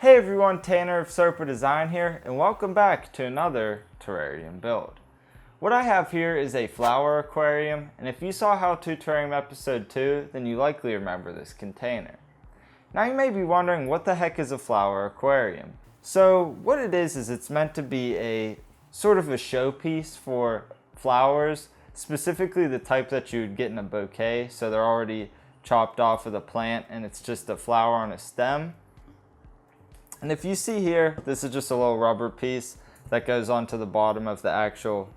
Hey everyone, Tanner of SerpaDesign here, and welcome back to another terrarium build. What I have here is a flower aquarium, and if you saw How To Terrarium episode 2, then you likely remember this container. Now you may be wondering, what the heck is a flower aquarium? So what it is it's meant to be a sort of a showpiece for flowers, specifically the type that you would get in a bouquet, so they're already chopped off of the plant and it's just a flower on a stem. And if you see here, this is just a little rubber piece that goes onto the bottom of the actual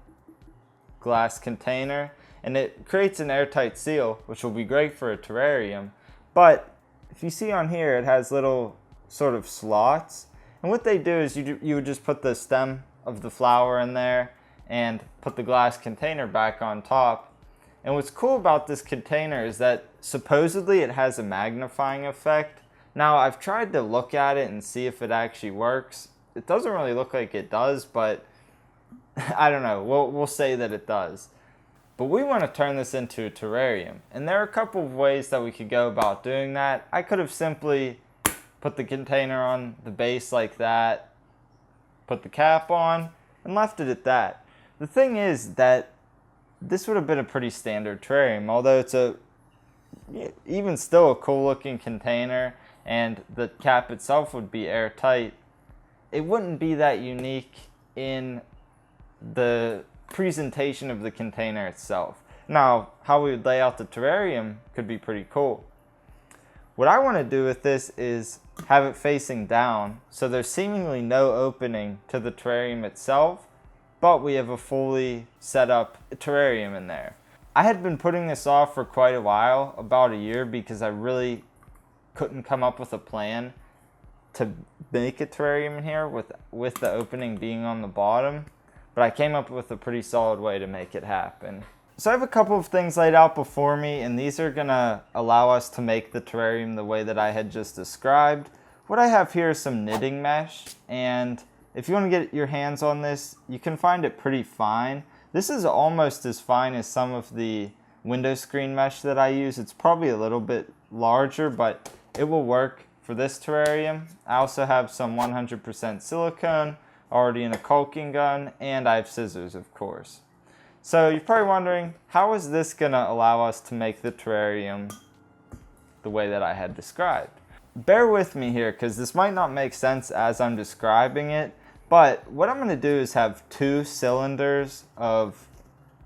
glass container, and it creates an airtight seal, which will be great for a terrarium. But if you see on here, it has little sort of slots, and what they do is you would just put the stem of the flower in there and put the glass container back on top. And what's cool about this container is that supposedly it has a magnifying effect. Now, I've tried to look at it and see if it actually works. It doesn't really look like it does, but I don't know. We'll say that it does. But we want to turn this into a terrarium, and there are a couple of ways that we could go about doing that. I could have simply put the container on the base like that, put the cap on, and left it at that. The thing is that this would have been a pretty standard terrarium, although it's even still a cool looking container, and the cap itself would be airtight. It wouldn't be that unique in the presentation of the container itself. Now, how we would lay out the terrarium could be pretty cool. What I want to do with this is have it facing down, so there's seemingly no opening to the terrarium itself, but we have a fully set up terrarium in there. I had been putting this off for quite a while, about a year, because I really couldn't come up with a plan to make a terrarium in here with the opening being on the bottom, but I came up with a pretty solid way to make it happen. So I have a couple of things laid out before me, and these are gonna allow us to make the terrarium the way that I had just described. What I have here is some knitting mesh, and if you want to get your hands on this, you can find it pretty fine. This is almost as fine as some of the window screen mesh that I use. It's probably a little bit larger, but it will work for this terrarium. I also have some 100% silicone already in a caulking gun, and I have scissors, of course. So you're probably wondering, how is this gonna allow us to make the terrarium the way that I had described? Bear with me here, because this might not make sense as I'm describing it, but what I'm gonna do is have two cylinders of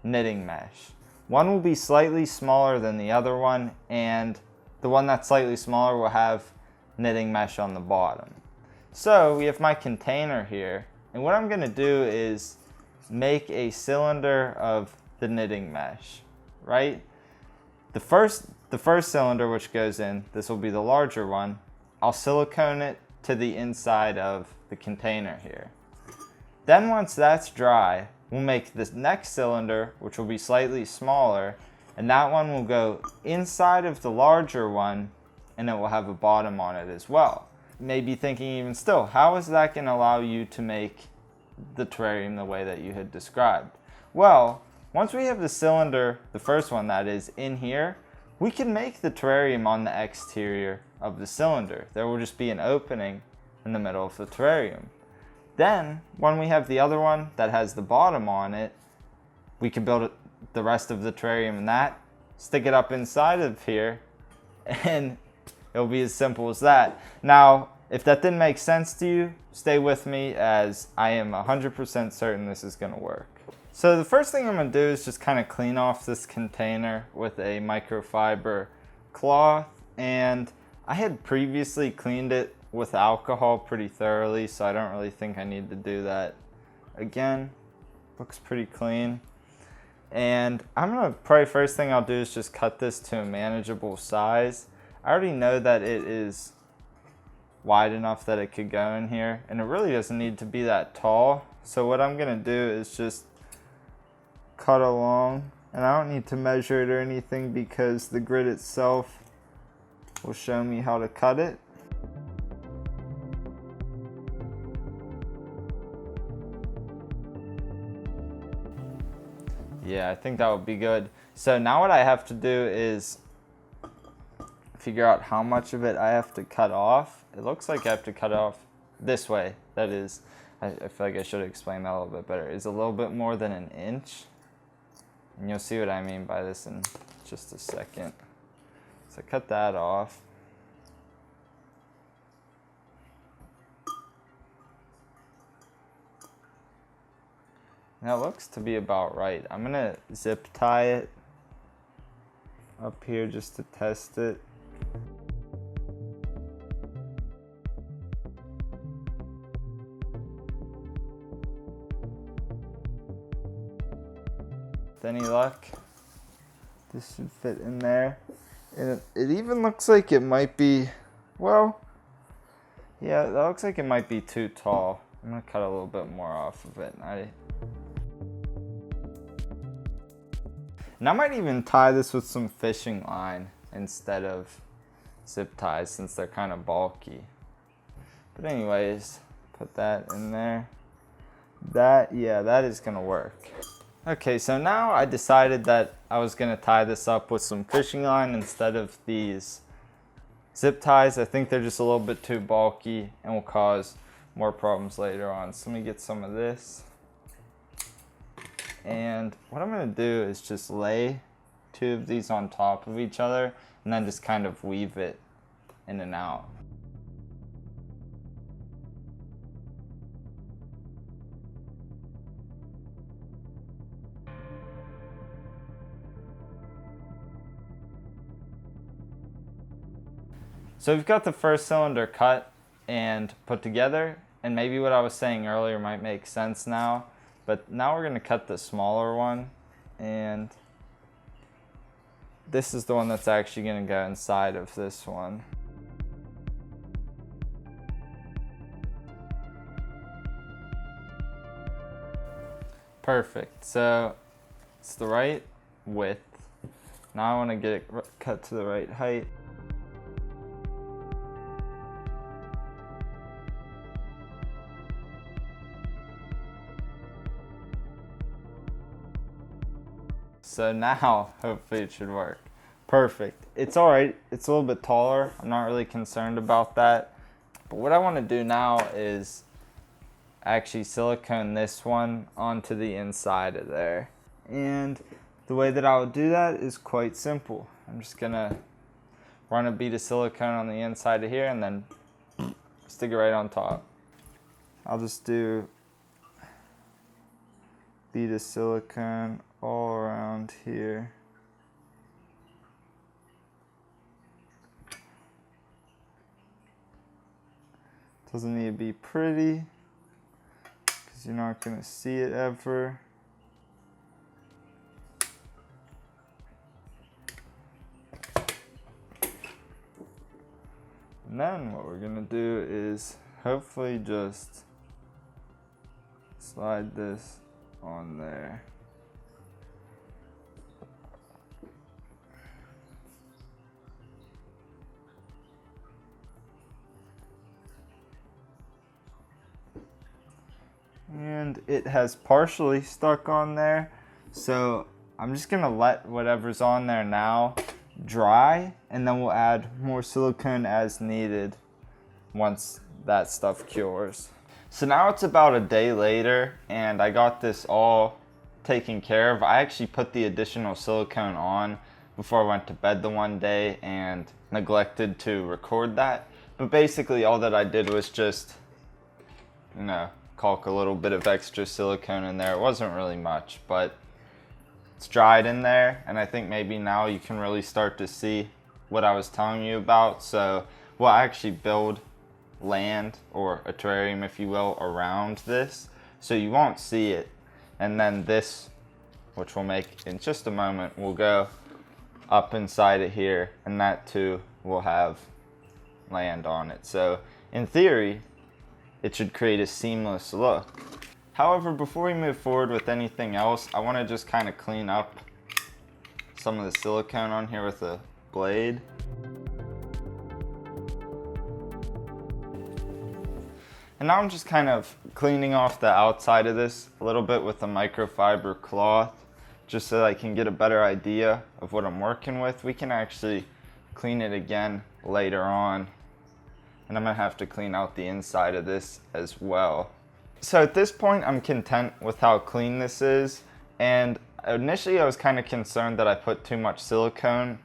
knitting mesh. One will be slightly smaller than the other one, and the one that's slightly smaller will have knitting mesh on the bottom. So we have my container here, and what I'm gonna do is make a cylinder of the knitting mesh, right? The first cylinder which goes in, this will be the larger one, I'll silicone it to the inside of the container here. Then once that's dry, we'll make this next cylinder, which will be slightly smaller, and that one will go inside of the larger one, and it will have a bottom on it as well. You may be thinking even still, how is that going to allow you to make the terrarium the way that you had described? Well, once we have the cylinder, the first one that is, in here, we can make the terrarium on the exterior of the cylinder. There will just be an opening in the middle of the terrarium. Then, when we have the other one that has the bottom on it, we can build the rest of the terrarium in that, stick it up inside of here, and it'll be as simple as that. Now, if that didn't make sense to you, stay with me, as I am 100% certain this is going to work. So the first thing I'm going to do is just kind of clean off this container with a microfiber cloth, and I had previously cleaned it with alcohol pretty thoroughly, so I don't really think I need to do that again. Looks pretty clean. And I'm going to probably first thing I'll do is just cut this to a manageable size. I already know that it is wide enough that it could go in here, and it really doesn't need to be that tall. So what I'm going to do is just cut along, and I don't need to measure it or anything because the grid itself will show me how to cut it. Yeah, I think that would be good. So now what I have to do is, if figure out how much of it I have to cut off. It looks like I have to cut off this way. That is, I feel like I should explain that a little bit better. It's a little bit more than an inch. And you'll see what I mean by this in just a second. So cut that off. Now it looks to be about right. I'm gonna zip tie it up here just to test it. With any luck, this should fit in there. And it even looks like it might be, well, yeah, that looks like it might be too tall. I'm gonna cut a little bit more off of it. And I might even tie this with some fishing line instead of zip ties since they're kind of bulky. But anyways, put that in there. Yeah, that is gonna work. Okay, so now I decided that I was gonna tie this up with some fishing line instead of these zip ties. I think they're just a little bit too bulky and will cause more problems later on. So let me get some of this. And what I'm gonna do is just lay two of these on top of each other and then just kind of weave it in and out. So we've got the first cylinder cut and put together, and maybe what I was saying earlier might make sense now, but now we're gonna cut the smaller one, and this is the one that's actually gonna go inside of this one. Perfect, so it's the right width. Now I wanna get it cut to the right height. So now, hopefully it should work. Perfect. It's all right. It's a little bit taller. I'm not really concerned about that. But what I want to do now is actually silicone this one onto the inside of there. And the way that I would do that is quite simple. I'm just going to run a bead of silicone on the inside of here and then stick it right on top. I'll just do bead of silicone all around here. Doesn't need to be pretty because you're not going to see it ever. And then what we're going to do is hopefully just slide this on there. And it has partially stuck on there, so I'm just gonna let whatever's on there now dry, and then we'll add more silicone as needed once that stuff cures. So now it's about a day later and I got this all taken care of. I actually put the additional silicone on before I went to bed the one day and neglected to record that. But basically all that I did was just, caulk a little bit of extra silicone in there. It wasn't really much, but it's dried in there, and I think maybe now you can really start to see what I was telling you about. So we'll actually build land, or a terrarium if you will, around this, so you won't see it. And then this, which we'll make in just a moment, will go up inside of here, and that too will have land on it. So in theory, it should create a seamless look. However, before we move forward with anything else, I want to just kind of clean up some of the silicone on here with a blade. And now I'm just kind of cleaning off the outside of this a little bit with a microfiber cloth, just so that I can get a better idea of what I'm working with. We can actually clean it again later on. And I'm gonna have to clean out the inside of this as well. So at this point, I'm content with how clean this is. And initially I was kind of concerned that I put too much silicone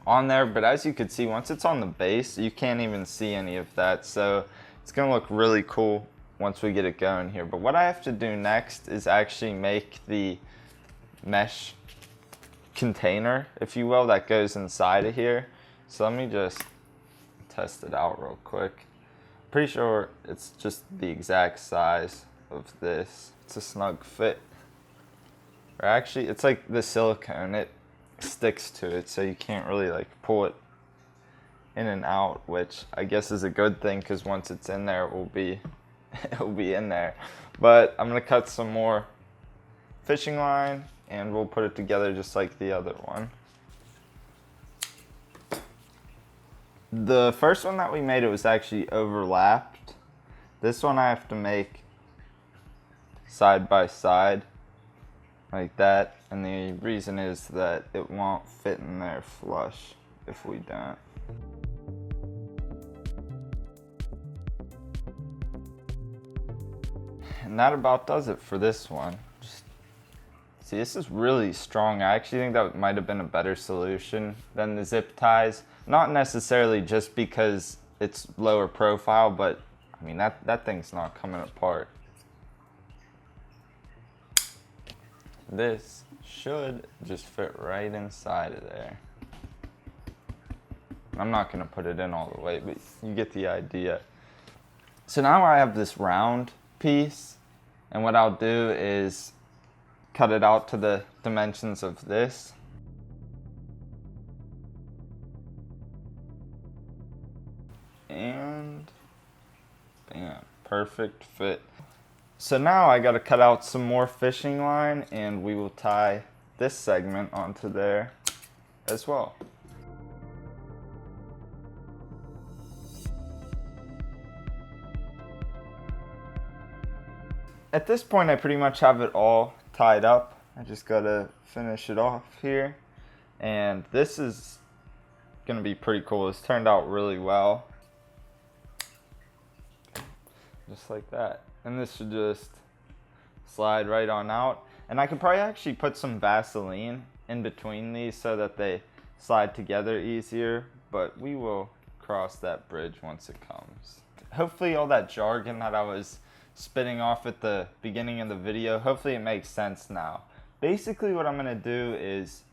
on there, but as you can see, once it's on the base, you can't even see any of that. So it's gonna look really cool once we get it going here. But what I have to do next is actually make the mesh container, if you will, that goes inside of here. So let me just test it out real quick. Pretty sure it's just the exact size of this. It's a snug fit. Or actually, it's like the silicone, it sticks to it, so you can't really like pull it in and out, which I guess is a good thing, because once it's in there, it will be in there. But I'm gonna cut some more fishing line and we'll put it together just like the other one. The first one that we made, it was actually overlapped. This one I have to make side by side like that, and the reason is that it won't fit in there flush if we don't. And that about does it for this one. See, this is really strong. I actually think that might have been a better solution than the zip ties. Not necessarily just because it's lower profile, but I mean, that thing's not coming apart. This should just fit right inside of there. I'm not gonna put it in all the way, but you get the idea. So now I have this round piece, and what I'll do is cut it out to the dimensions of this. And bam, perfect fit. So now I gotta cut out some more fishing line, and we will tie this segment onto there as well. At this point, I pretty much have it all tied up. I just gotta finish it off here. And this is gonna be pretty cool. It's turned out really well. Just like that. And this should just slide right on out. And I could probably actually put some Vaseline in between these so that they slide together easier, but we will cross that bridge once it comes. Hopefully all that jargon that I was spitting off at the beginning of the video, hopefully it makes sense now. Basically what I'm gonna do is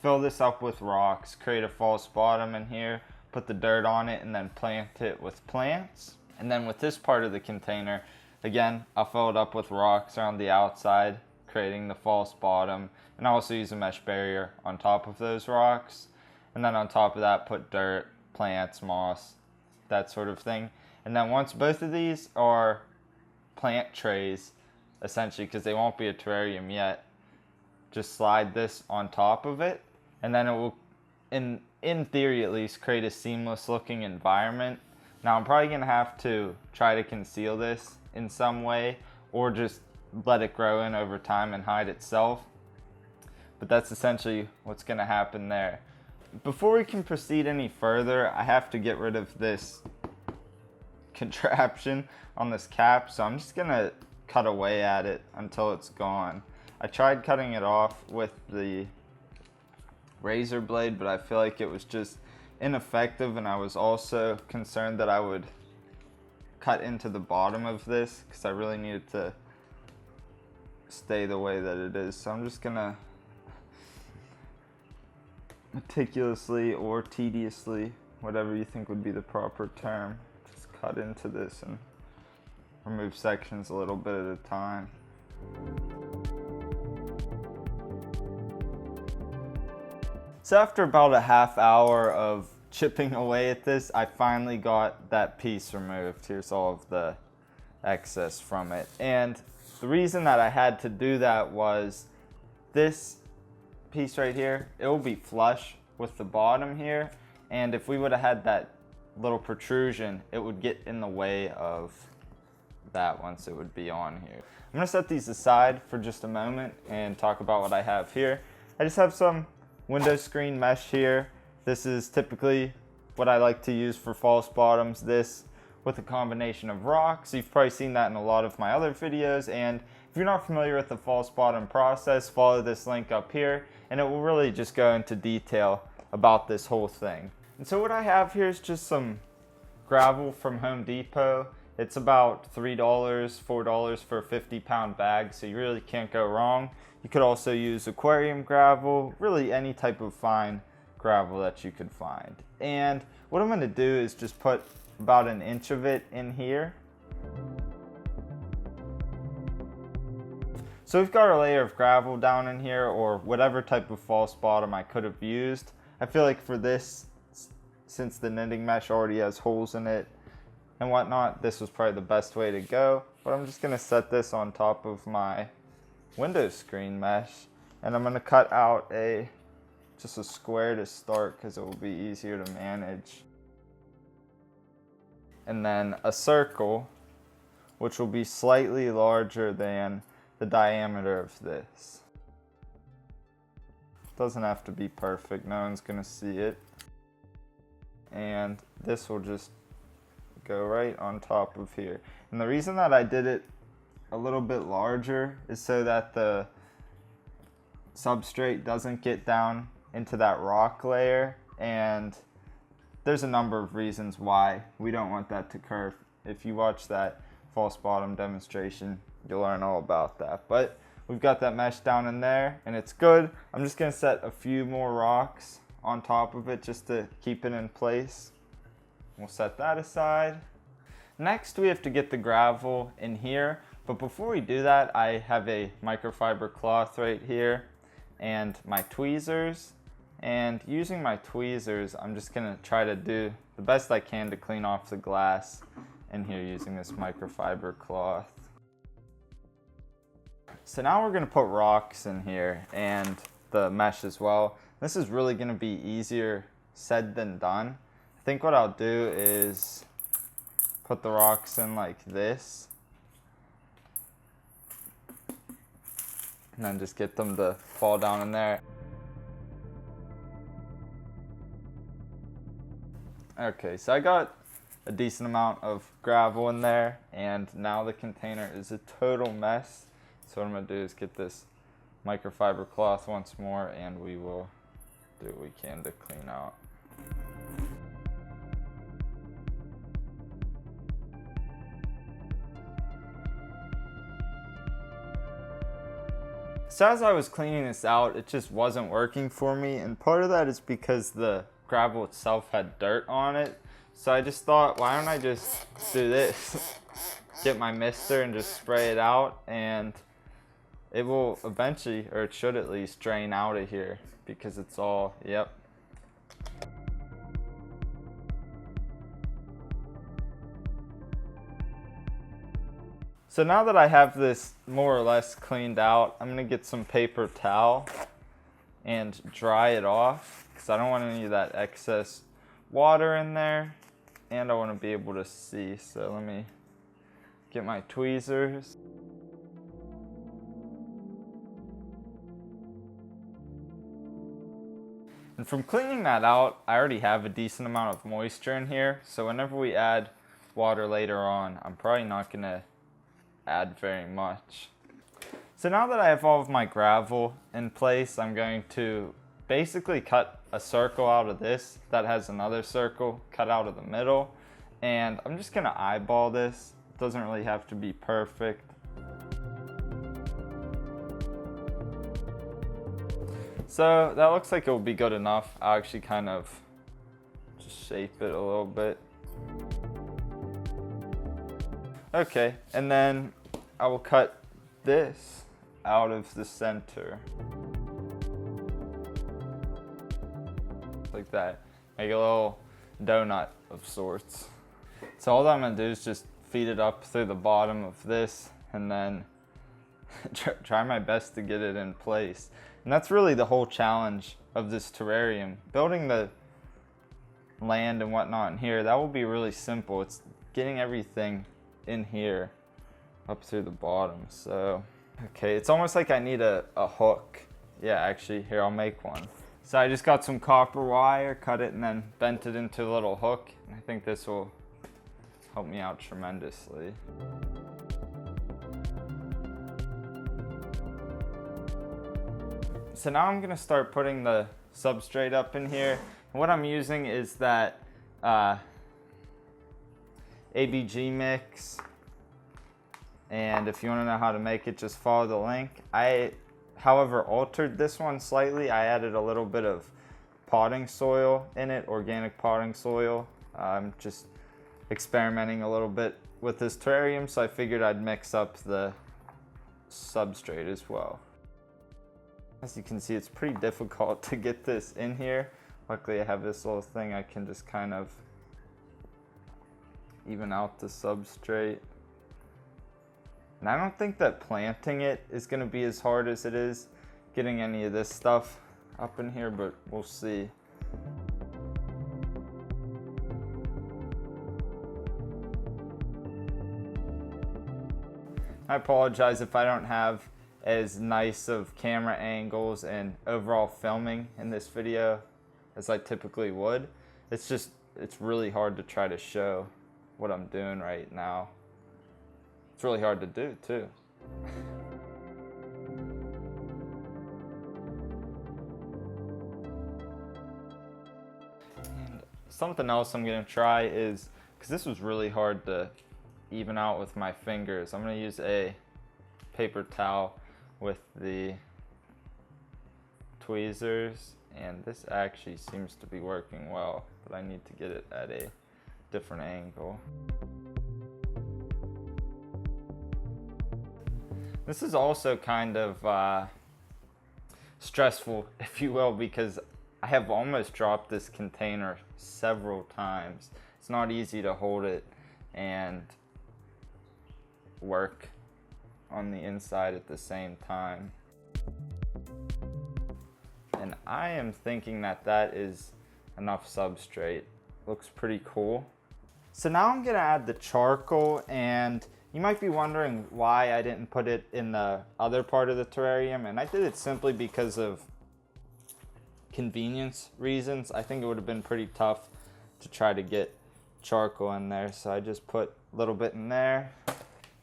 fill this up with rocks, create a false bottom in here, put the dirt on it, and then plant it with plants. And then with this part of the container, again, I'll fill it up with rocks around the outside, creating the false bottom, and I'll also use a mesh barrier on top of those rocks. And then on top of that, put dirt, plants, moss, that sort of thing. And then once both of these are plant trays, essentially, because they won't be a terrarium yet, just slide this on top of it, and then it will, in theory at least, create a seamless looking environment. Now I'm probably gonna have to try to conceal this in some way, or just let it grow in over time and hide itself. But that's essentially what's gonna happen there. Before we can proceed any further, I have to get rid of this contraption on this cap, so I'm just gonna cut away at it until it's gone. I tried cutting it off with the razor blade, but I feel like it was just ineffective, and I was also concerned that I would cut into the bottom of this because I really needed to stay the way that it is. So I'm just gonna meticulously or tediously, whatever you think would be the proper term, just cut into this and remove sections a little bit at a time. So after about a half hour of chipping away at this, I finally got that piece removed. Here's all of the excess from it. And the reason that I had to do that was this piece right here, it will be flush with the bottom here. And if we would have had that little protrusion, it would get in the way of that once it would be on here. I'm gonna set these aside for just a moment and talk about what I have here. I just have some window screen mesh here. This is typically what I like to use for false bottoms. This with a combination of rocks. You've probably seen that in a lot of my other videos, and if you're not familiar with the false bottom process, follow this link up here and it will really just go into detail about this whole thing. And so what I have here is just some gravel from Home Depot. It's about $3, $4 for a 50-pound bag, so you really can't go wrong. You could also use aquarium gravel, really any type of fine gravel that you could find. And what I'm going to do is just put about an inch of it in here. So we've got our layer of gravel down in here, or whatever type of false bottom I could have used. I feel like for this, since the knitting mesh already has holes in it and whatnot, this was probably the best way to go. But I'm just going to set this on top of my window screen mesh, and I'm going to cut out just a square to start because it will be easier to manage. And then a circle, which will be slightly larger than the diameter of this. Doesn't have to be perfect, no one's gonna see it. And this will just go right on top of here. And the reason that I did it a little bit larger is so that the substrate doesn't get down into that rock layer, and there's a number of reasons why we don't want that to curve. If you watch that false bottom demonstration, you'll learn all about that. But we've got that mesh down in there and it's good. I'm just gonna set a few more rocks on top of it just to keep it in place. We'll set that aside. Next, we have to get the gravel in here. But before we do that, I have a microfiber cloth right here and my tweezers. And using my tweezers, I'm just gonna try to do the best I can to clean off the glass in here using this microfiber cloth. So now we're gonna put rocks in here and the mesh as well. This is really gonna be easier said than done. I think what I'll do is put the rocks in like this, and then just get them to fall down in there. Okay, so I got a decent amount of gravel in there, and now the container is a total mess. So what I'm gonna do is get this microfiber cloth once more, and we will do what we can to clean out. So as I was cleaning this out, it just wasn't working for me, and part of that is because the gravel itself had dirt on it. So I just thought, why don't I just do this? Get my mister and just spray it out, and it will eventually, or it should at least, drain out of here because it's all, yep. So now that I have this more or less cleaned out, I'm gonna get some paper towel and dry it off because I don't want any of that excess water in there, and I want to be able to see. So let me get my tweezers. And from cleaning that out, I already have a decent amount of moisture in here, so whenever we add water later on, I'm probably not gonna add very much. So now that I have all of my gravel in place, I'm going to basically cut a circle out of this that has another circle cut out of the middle, and I'm just gonna eyeball this. It doesn't really have to be perfect. So that looks like it will be good enough. I'll actually kind of just shape it a little bit. Okay, and then I will cut this out of the center. Like that. Make a little donut of sorts. So all that I'm gonna do is just feed it up through the bottom of this, and then try my best to get it in place. And that's really the whole challenge of this terrarium. Building the land and whatnot in here, that will be really simple. It's getting everything in here up through the bottom. So okay, it's almost like I need a hook. Yeah, actually, here, I'll make one. So I just got some copper wire, cut it, and then bent it into a little hook. And I think this will help me out tremendously. So now I'm gonna start putting the substrate up in here. And what I'm using is that ABG mix. And if you wanna know how to make it, just follow the link. I, however, altered this one slightly. I added a little bit of potting soil in it, organic potting soil. I'm just experimenting a little bit with this terrarium, so I figured I'd mix up the substrate as well. As you can see, it's pretty difficult to get this in here. Luckily I have this little thing I can just kind of even out the substrate. And I don't think that planting it is going to be as hard as it is getting any of this stuff up in here, but we'll see. I apologize if I don't have as nice of camera angles and overall filming in this video as I typically would. It's really hard to try to show what I'm doing right now. It's really hard to do too. And something else I'm gonna try is, because this was really hard to even out with my fingers, I'm gonna use a paper towel with the tweezers, and this actually seems to be working well, but I need to get it at a different angle. This is also kind of stressful, if you will, because I have almost dropped this container several times. It's not easy to hold it and work on the inside at the same time. And I am thinking that that is enough substrate. Looks pretty cool. So now I'm gonna add the charcoal, and you might be wondering why I didn't put it in the other part of the terrarium, and I did it simply because of convenience reasons. I think it would have been pretty tough to try to get charcoal in there, so I just put a little bit in there,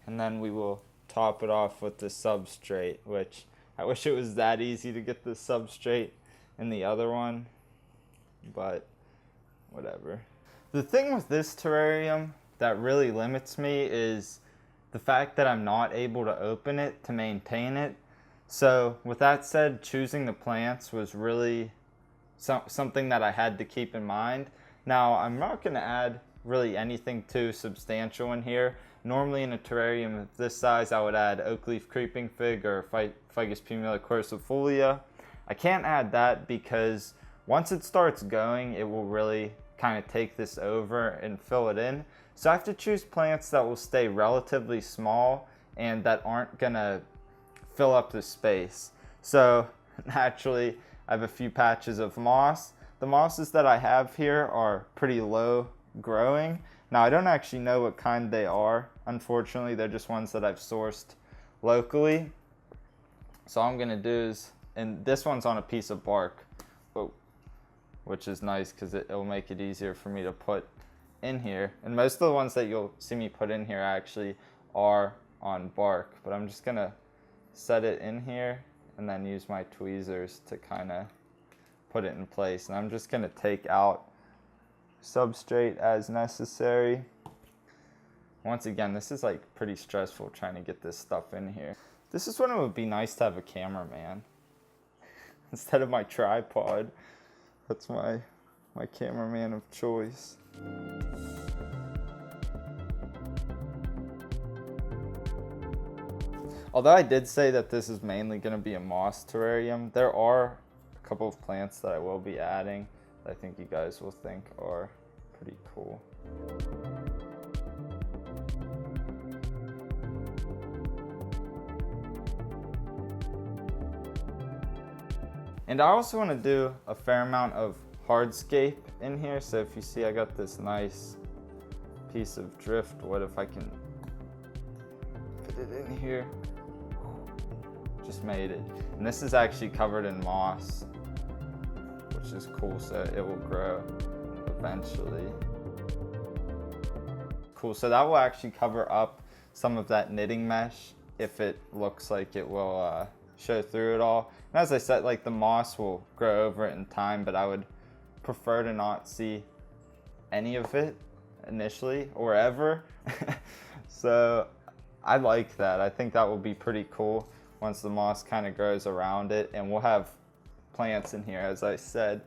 and then we will top it off with the substrate, which I wish it was that easy to get the substrate in the other one, but whatever. The thing with this terrarium that really limits me is the fact that I'm not able to open it to maintain it. So with that said, choosing the plants was really something that I had to keep in mind. Now, I'm not going to add really anything too substantial in here. Normally in a terrarium of this size, I would add oak leaf creeping fig or Ficus pumila quercifolia. I can't add that because once it starts going, it will really kind of take this over and fill it in. So I have to choose plants that will stay relatively small and that aren't gonna fill up the space. So naturally, I have a few patches of moss. The mosses that I have here are pretty low growing. Now, I don't actually know what kind they are. Unfortunately, they're just ones that I've sourced locally. So all I'm gonna do is, and this one's on a piece of bark, which is nice because it'll make it easier for me to put in here. And most of the ones that you'll see me put in here actually are on bark, but I'm just gonna set it in here and then use my tweezers to kind of put it in place. And I'm just gonna take out substrate as necessary. Once again, this is like pretty stressful trying to get this stuff in here. This is when it would be nice to have a cameraman instead of my tripod. That's my cameraman of choice. Although I did say that this is mainly going to be a moss terrarium, there are a couple of plants that I will be adding that I think you guys will think are pretty cool. And I also want to do a fair amount of hardscape in here. So if you see, I got this nice piece of driftwood. If I can put it in here, just made it. And this is actually covered in moss. which is cool, so it will grow eventually. Cool, so that will actually cover up some of that knitting mesh if it looks like it will show through it all. And as I said, like the moss will grow over it in time, but I would prefer to not see any of it initially or ever. So I like that. I think that will be pretty cool once the moss kind of grows around it, and we'll have plants in here, as I said.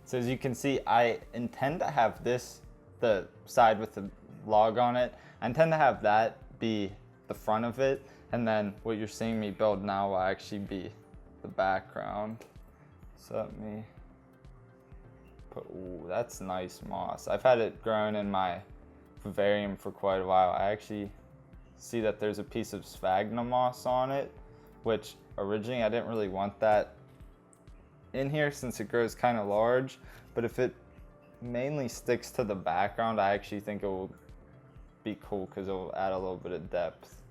So as you can see, I intend to have this, the side with the log on it, I intend to have that be the front of it, and then what you're seeing me build now will actually be the background. So let me put, ooh, that's nice moss. I've had it grown in my vivarium for quite a while. I actually see that there's a piece of sphagnum moss on it, which originally I didn't really want that in here since it grows kind of large, but if it mainly sticks to the background, I actually think it will be cool because it will add a little bit of depth.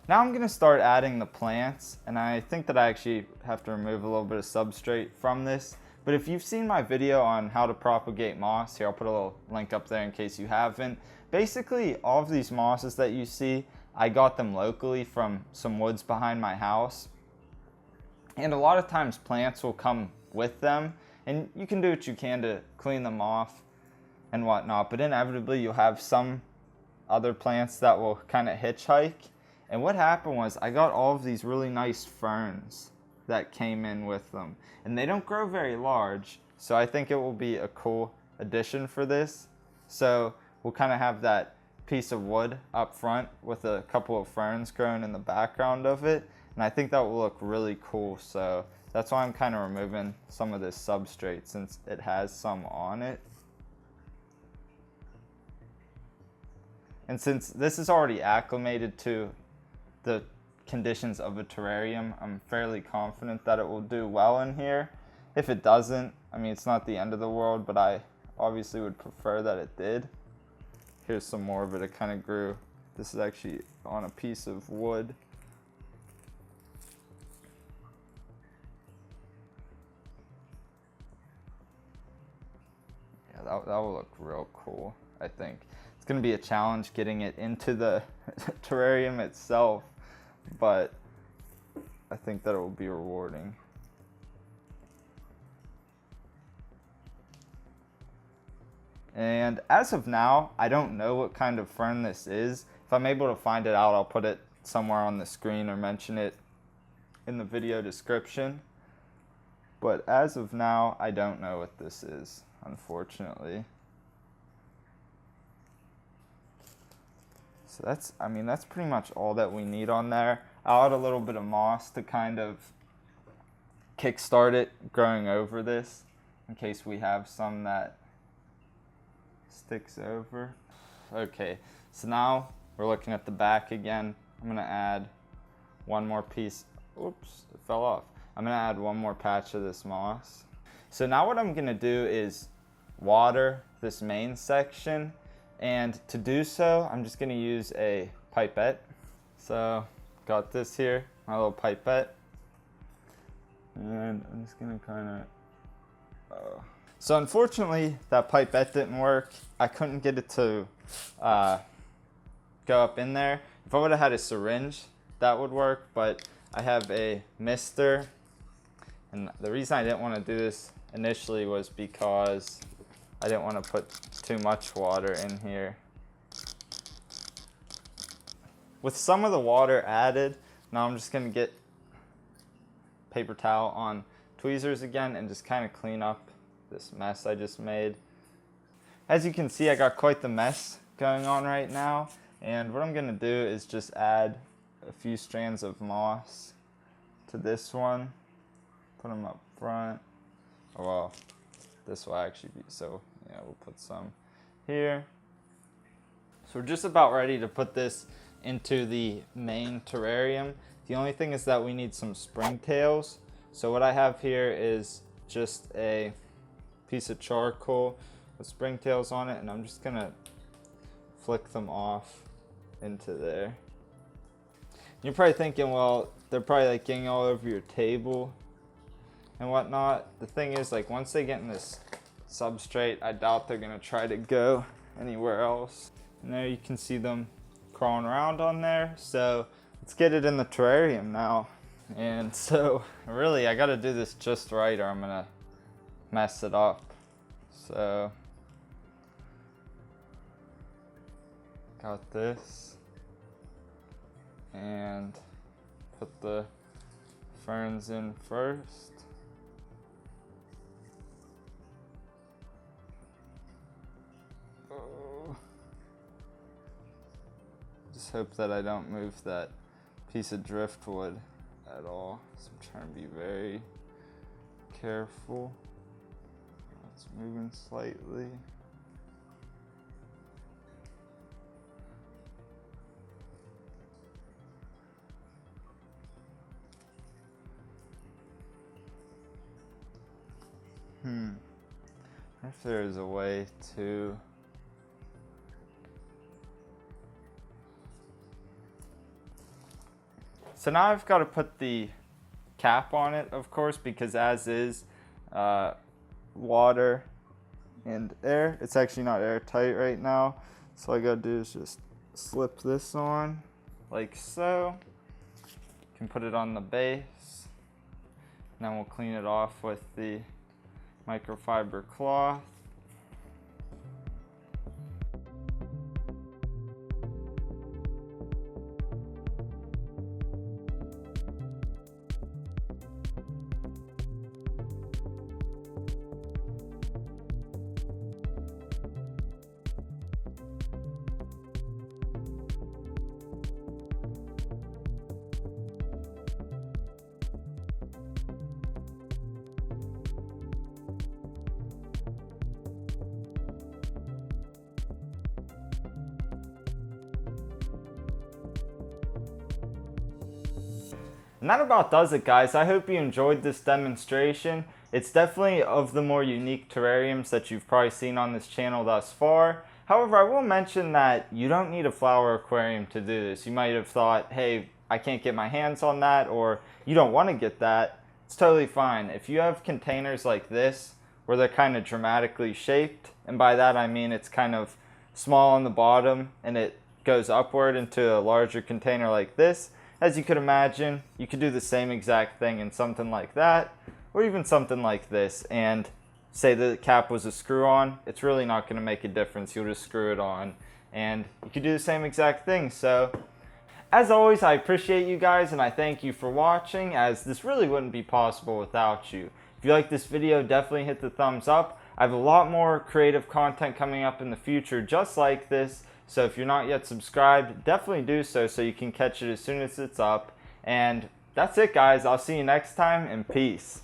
Now I'm gonna start adding the plants, and I think that I actually have to remove a little bit of substrate from this. But if you've seen my video on how to propagate moss, here I'll put a little link up there in case you haven't. Basically, all of these mosses that you see, I got them locally from some woods behind my house. And a lot of times plants will come with them, and you can do what you can to clean them off and whatnot, but inevitably you'll have some other plants that will kind of hitchhike. And what happened was I got all of these really nice ferns that came in with them, and they don't grow very large, so I think it will be a cool addition for this. So we'll kind of have that piece of wood up front with a couple of ferns growing in the background of it, and I think that will look really cool. So that's why I'm kind of removing some of this substrate since it has some on it. And since this is already acclimated to the conditions of a terrarium, I'm fairly confident that it will do well in here. If it doesn't, I mean, it's not the end of the world, but I obviously would prefer that it did. Here's some more of it. It kind of grew. This is actually on a piece of wood. Yeah, that will look real cool, I think. It's going to be a challenge getting it into the terrarium itself, but I think that it will be rewarding. And as of now, I don't know what kind of fern this is. If I'm able to find it out, I'll put it somewhere on the screen or mention it in the video description. But as of now, I don't know what this is, unfortunately. So that's, I mean, that's pretty much all that we need on there. I'll add a little bit of moss to kind of kickstart it growing over this in case we have some that sticks over. Okay, so now we're looking at the back again. I'm gonna add one more piece. Oops, it fell off. I'm gonna add one more patch of this moss. So now what I'm gonna do is water this main section. And to do so, I'm just gonna use a pipette. So, got this here, my little pipette. And I'm just gonna kinda, So unfortunately, that pipette didn't work. I couldn't get it to go up in there. If I would've had a syringe, that would work, but I have a mister. And the reason I didn't wanna do this initially was because I didn't want to put too much water in here. With some of the water added, now I'm just going to get paper towel on tweezers again and just kind of clean up this mess I just made. As you can see, I got quite the mess going on right now, and what I'm going to do is just add a few strands of moss to this one, put them up front. Oh, well, this will actually be, so yeah, we'll put some here. So we're just about ready to put this into the main terrarium. The only thing is that we need some springtails. So what I have here is just a piece of charcoal with springtails on it, and I'm just gonna flick them off into there. You're probably thinking, well, they're probably like getting all over your table and whatnot. The thing is, like, once they get in this substrate, I doubt they're gonna try to go anywhere else. And there you can see them crawling around on there. So let's get it in the terrarium now. And so really I gotta do this just right or I'm gonna mess it up. So got this and put the ferns in first. Just hope that I don't move that piece of driftwood at all. So I'm trying to be very careful. It's moving slightly. If there's a way to so now I've got to put the cap on it, of course, because as is water and air, it's actually not airtight right now. So all I gotta do is just slip this on like so. You can put it on the base, and then we'll clean it off with the microfiber cloth. And that about does it, guys. I hope you enjoyed this demonstration. It's definitely of the more unique terrariums that you've probably seen on this channel thus far. However, I will mention that you don't need a flower aquarium to do this. You might have thought, hey, I can't get my hands on that, or you don't want to get that. It's totally fine. If you have containers like this, where they're kind of dramatically shaped, and by that I mean it's kind of small on the bottom and it goes upward into a larger container like this, as you could imagine, you could do the same exact thing in something like that, or even something like this, and say the cap was a screw-on, it's really not going to make a difference. You'll just screw it on, and you could do the same exact thing. So, as always, I appreciate you guys, and I thank you for watching, as this really wouldn't be possible without you. If you like this video, definitely hit the thumbs up. I have a lot more creative content coming up in the future just like this. So if you're not yet subscribed, definitely do so you can catch it as soon as it's up. And that's it, guys. I'll see you next time, and peace.